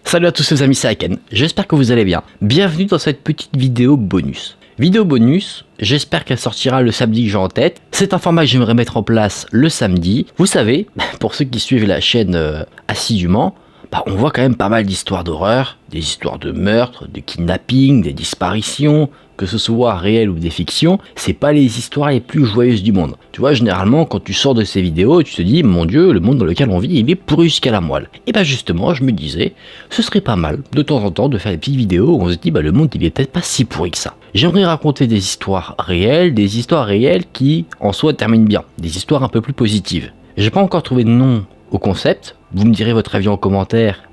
Salut à tous les amis, c'est Aken, j'espère que vous allez bien. Bienvenue dans cette petite vidéo bonus. Vidéo bonus, j'espère qu'elle sortira le samedi que j'ai en tête. C'est un format que j'aimerais mettre en place le samedi. Vous savez, pour ceux qui suivent la chaîne assidûment, on voit quand même pas mal d'histoires d'horreur, des histoires de meurtres, de kidnapping, des disparitions, que ce soit réel ou des fictions, c'est pas les histoires les plus joyeuses du monde. Tu vois, généralement, quand tu sors de ces vidéos, tu te dis, mon Dieu, le monde dans lequel on vit, il est pourri jusqu'à la moelle. Et justement, je me disais, ce serait pas mal, de temps en temps, de faire des petites vidéos où on se dit, le monde, il est peut-être pas si pourri que ça. J'aimerais raconter des histoires réelles qui, en soi, terminent bien. Des histoires un peu plus positives. J'ai pas encore trouvé de nom au concept. Vous me direz votre avis en commentaire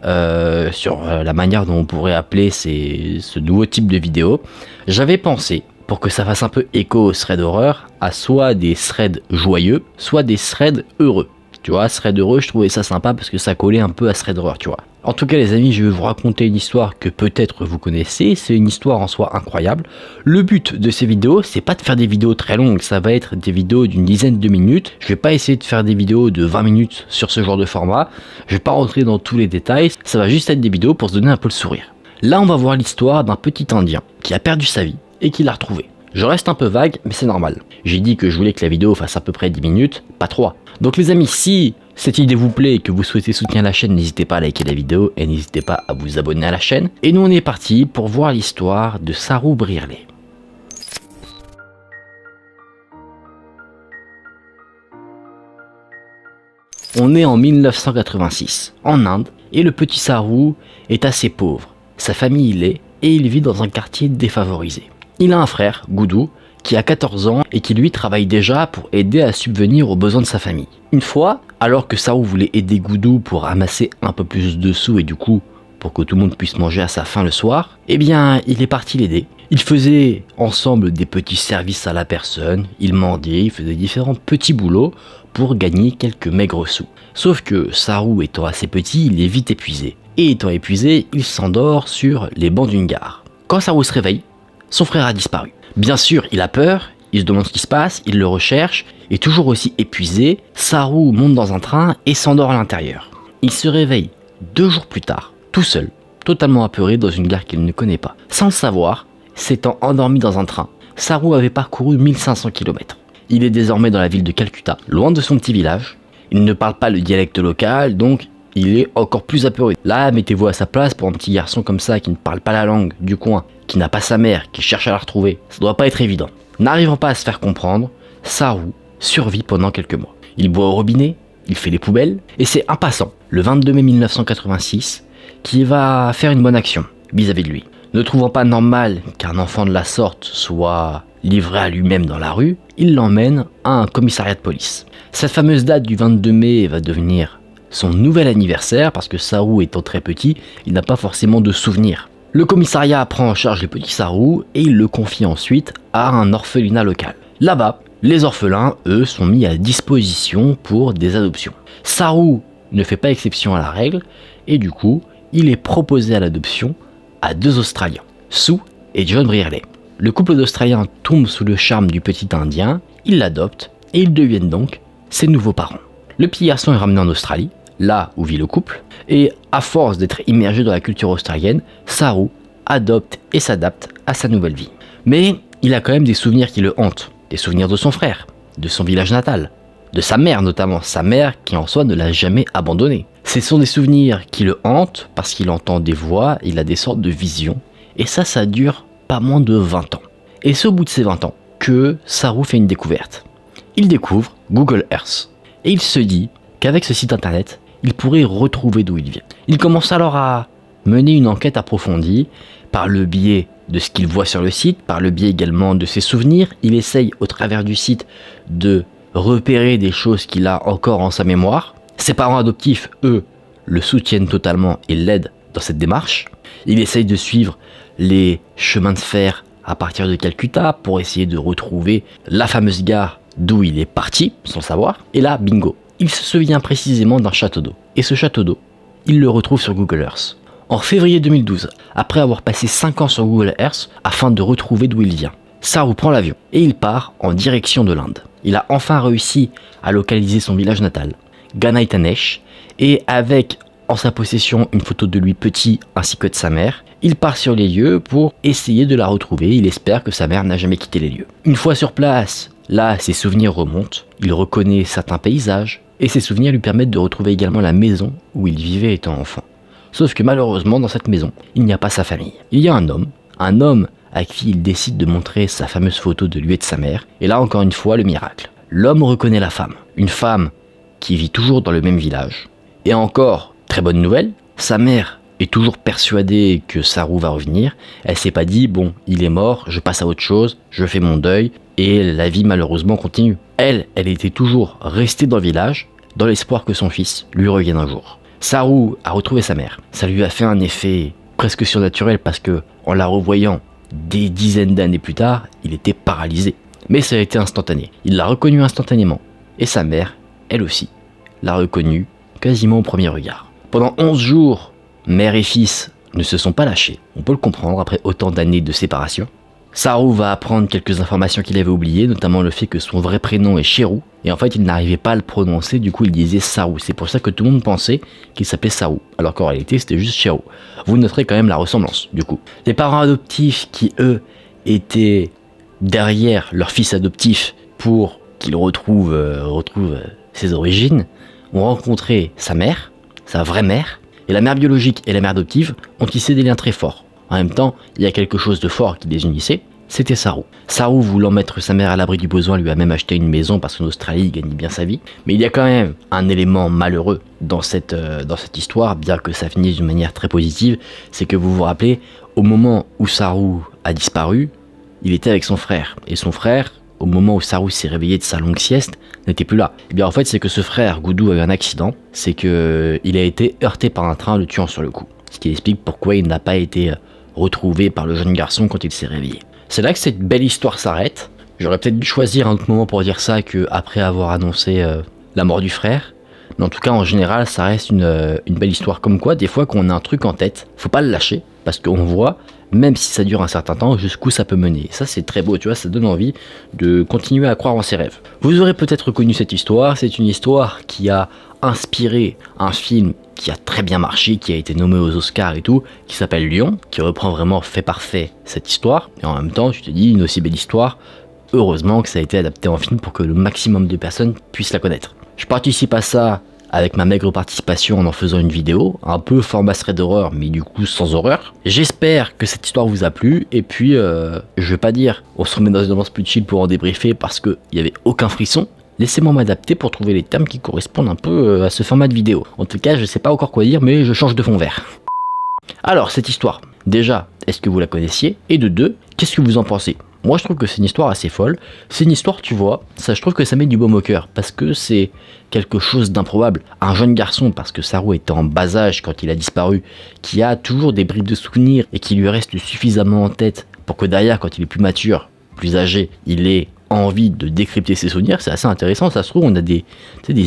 sur la manière dont on pourrait appeler ce nouveau type de vidéo. J'avais pensé, pour que ça fasse un peu écho aux threads d'horreur, à soit des threads joyeux, soit des threads heureux. Tu vois, thread heureux, je trouvais ça sympa parce que ça collait un peu à thread d'horreur, tu vois. En tout cas les amis, je vais vous raconter une histoire que peut-être vous connaissez, c'est une histoire en soi incroyable. Le but de ces vidéos, c'est pas de faire des vidéos très longues, ça va être des vidéos d'une dizaine de minutes. Je vais pas essayer de faire des vidéos de 20 minutes sur ce genre de format, je vais pas rentrer dans tous les détails, ça va juste être des vidéos pour se donner un peu le sourire. Là on va voir l'histoire d'un petit indien qui a perdu sa vie et qui l'a retrouvée. Je reste un peu vague, mais c'est normal. J'ai dit que je voulais que la vidéo fasse à peu près 10 minutes, pas 3. Donc les amis, si cette idée vous plaît et que vous souhaitez soutenir la chaîne, n'hésitez pas à liker la vidéo et n'hésitez pas à vous abonner à la chaîne. Et nous on est parti pour voir l'histoire de Saru Brierley. On est en 1986, en Inde, et le petit Saru est assez pauvre. Sa famille y l'est, et il vit dans un quartier défavorisé. Il a un frère, Goudou, qui a 14 ans et qui lui travaille déjà pour aider à subvenir aux besoins de sa famille. Une fois, alors que Saru voulait aider Goudou pour amasser un peu plus de sous et du coup pour que tout le monde puisse manger à sa faim le soir, il est parti l'aider. Ils faisaient ensemble des petits services à la personne, ils mendiaient, ils faisaient différents petits boulots pour gagner quelques maigres sous. Sauf que Saru étant assez petit, il est vite épuisé. Et étant épuisé, il s'endort sur les bancs d'une gare. Quand Saru se réveille, son frère a disparu. Bien sûr, il a peur, il se demande ce qui se passe, il le recherche, et toujours aussi épuisé, Saru monte dans un train et s'endort à l'intérieur. Il se réveille 2 jours plus tard, tout seul, totalement apeuré dans une gare qu'il ne connaît pas. Sans le savoir, s'étant endormi dans un train, Saru avait parcouru 1500 km. Il est désormais dans la ville de Calcutta, loin de son petit village. Il ne parle pas le dialecte local, donc il est encore plus apeuré. Là, mettez-vous à sa place pour un petit garçon comme ça qui ne parle pas la langue du coin, qui n'a pas sa mère, qui cherche à la retrouver. Ça doit pas être évident. N'arrivant pas à se faire comprendre, Saru survit pendant quelques mois. Il boit au robinet, il fait les poubelles, et c'est un passant, le 22 mai 1986, qui va faire une bonne action vis-à-vis de lui. Ne trouvant pas normal qu'un enfant de la sorte soit livré à lui-même dans la rue, il l'emmène à un commissariat de police. Cette fameuse date du 22 mai va devenir son nouvel anniversaire parce que Saru étant très petit, il n'a pas forcément de souvenirs. Le commissariat prend en charge le petit Saru et il le confie ensuite à un orphelinat local. Là-bas, les orphelins, eux, sont mis à disposition pour des adoptions. Saru ne fait pas exception à la règle et du coup, il est proposé à l'adoption à 2 Australiens, Sue et John Brierley. Le couple d'Australiens tombe sous le charme du petit Indien, ils l'adoptent et ils deviennent donc ses nouveaux parents. Le petit garçon est ramené en Australie, là où vit le couple, et à force d'être immergé dans la culture australienne, Saru adopte et s'adapte à sa nouvelle vie. Mais il a quand même des souvenirs qui le hantent, des souvenirs de son frère, de son village natal, de sa mère notamment, sa mère qui en soi ne l'a jamais abandonné. Ce sont des souvenirs qui le hantent parce qu'il entend des voix, il a des sortes de visions, et ça dure pas moins de 20 ans. Et c'est au bout de ces 20 ans que Saru fait une découverte. Il découvre Google Earth, et il se dit qu'avec ce site internet, il pourrait retrouver d'où il vient. Il commence alors à mener une enquête approfondie par le biais de ce qu'il voit sur le site, par le biais également de ses souvenirs. Il essaye au travers du site de repérer des choses qu'il a encore en sa mémoire. Ses parents adoptifs, eux, le soutiennent totalement et l'aident dans cette démarche. Il essaye de suivre les chemins de fer à partir de Calcutta pour essayer de retrouver la fameuse gare d'où il est parti, sans savoir. Et là, bingo, il se souvient précisément d'un château d'eau. Et ce château d'eau, il le retrouve sur Google Earth. En février 2012, après avoir passé 5 ans sur Google Earth afin de retrouver d'où il vient, Saru prend l'avion et il part en direction de l'Inde. Il a enfin réussi à localiser son village natal, Ganai Tanesh, et avec en sa possession une photo de lui petit ainsi que de sa mère. Il part sur les lieux pour essayer de la retrouver, il espère que sa mère n'a jamais quitté les lieux. Une fois sur place, là ses souvenirs remontent, il reconnaît certains paysages et ses souvenirs lui permettent de retrouver également la maison où il vivait étant enfant. Sauf que malheureusement dans cette maison, il n'y a pas sa famille. Il y a un homme à qui il décide de montrer sa fameuse photo de lui et de sa mère, et là encore une fois le miracle. L'homme reconnaît la femme, une femme qui vit toujours dans le même village. Et encore, très bonne nouvelle, sa mère est toujours persuadée que Saru va revenir. Elle s'est pas dit, bon, il est mort, je passe à autre chose, je fais mon deuil, et la vie malheureusement continue. Elle était toujours restée dans le village, dans l'espoir que son fils lui revienne un jour. Saru a retrouvé sa mère. Ça lui a fait un effet presque surnaturel parce que, en la revoyant des dizaines d'années plus tard, il était paralysé. Mais ça a été instantané. Il l'a reconnu instantanément. Et sa mère, elle aussi, l'a reconnu quasiment au premier regard. Pendant 11 jours, mère et fils ne se sont pas lâchés. On peut le comprendre après autant d'années de séparation. Saru va apprendre quelques informations qu'il avait oubliées, notamment le fait que son vrai prénom est Shiru. Et en fait, il n'arrivait pas à le prononcer, du coup il disait Saru. C'est pour ça que tout le monde pensait qu'il s'appelait Saru, alors qu'en réalité c'était juste Shiru. Vous noterez quand même la ressemblance, du coup. Les parents adoptifs qui, eux, étaient derrière leur fils adoptif pour qu'il retrouve ses origines, ont rencontré sa mère, sa vraie mère, et la mère biologique et la mère adoptive ont tissé des liens très forts. En même temps, il y a quelque chose de fort qui les unissait, c'était Saru. Saru, voulant mettre sa mère à l'abri du besoin, lui a même acheté une maison parce qu'en Australie, il gagnait bien sa vie. Mais il y a quand même un élément malheureux dans cette histoire, bien que ça finisse d'une manière très positive, c'est que vous vous rappelez, au moment où Saru a disparu, il était avec son frère. Et son frère, au moment où Saru s'est réveillé de sa longue sieste, n'était plus là. Et bien en fait, c'est que ce frère, Goudou, a eu un accident, c'est que il a été heurté par un train, le tuant sur le coup. Ce qui explique pourquoi il n'a pas été retrouvé par le jeune garçon quand il s'est réveillé. C'est là que cette belle histoire s'arrête. J'aurais peut-être dû choisir un autre moment pour dire ça qu'après avoir annoncé la mort du frère. Mais en tout cas, en général, ça reste une belle histoire. Comme quoi, des fois, quand on a un truc en tête, faut pas le lâcher. Parce qu'on voit, même si ça dure un certain temps, jusqu'où ça peut mener. Et ça, c'est très beau, tu vois, ça donne envie de continuer à croire en ses rêves. Vous aurez peut-être reconnu cette histoire. C'est une histoire qui a inspiré un film qui a très bien marché, qui a été nommé aux Oscars et tout, qui s'appelle Lion, qui reprend vraiment fait par fait cette histoire. Et en même temps, tu te dis, une aussi belle histoire, heureusement que ça a été adapté en film pour que le maximum de personnes puissent la connaître. Je participe à ça avec ma maigre participation en faisant une vidéo, un peu format thread d'horreur, mais du coup sans horreur. J'espère que cette histoire vous a plu, et puis je vais pas dire on se remet dans une ambiance plus chill pour en débriefer parce qu'il n'y avait aucun frisson. Laissez-moi m'adapter pour trouver les termes qui correspondent un peu à ce format de vidéo. En tout cas, je sais pas encore quoi dire, mais je change de fond vert. Alors, cette histoire, déjà, est-ce que vous la connaissiez? Et de deux, qu'est-ce que vous en pensez? Moi, je trouve que c'est une histoire assez folle. C'est une histoire, tu vois, ça, je trouve que ça met du baume au cœur, parce que c'est quelque chose d'improbable. Un jeune garçon, parce que Saru était en bas âge quand il a disparu, qui a toujours des bribes de souvenirs et qui lui reste suffisamment en tête pour que derrière, quand il est plus mature, plus âgé, il ait envie de décrypter ses souvenirs. C'est assez intéressant. Ça se trouve, on a des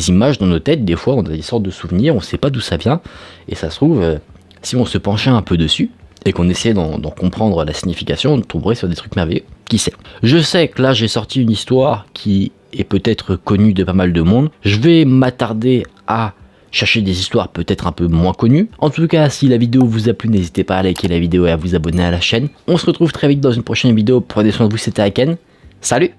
images dans nos têtes, des fois on a des sortes de souvenirs, on sait pas d'où ça vient, et ça se trouve, si on se penchait un peu dessus et qu'on essayait d'en comprendre la signification, on tomberait sur des trucs merveilleux. Qui sait? Je sais que là j'ai sorti une histoire qui est peut-être connue de pas mal de monde. Je vais m'attarder à chercher des histoires peut-être un peu moins connues. En tout cas, si la vidéo vous a plu, n'hésitez pas à liker la vidéo et à vous abonner à la chaîne. On se retrouve très vite dans une prochaine vidéo. Prenez soin de vous, c'était Aken. Salut!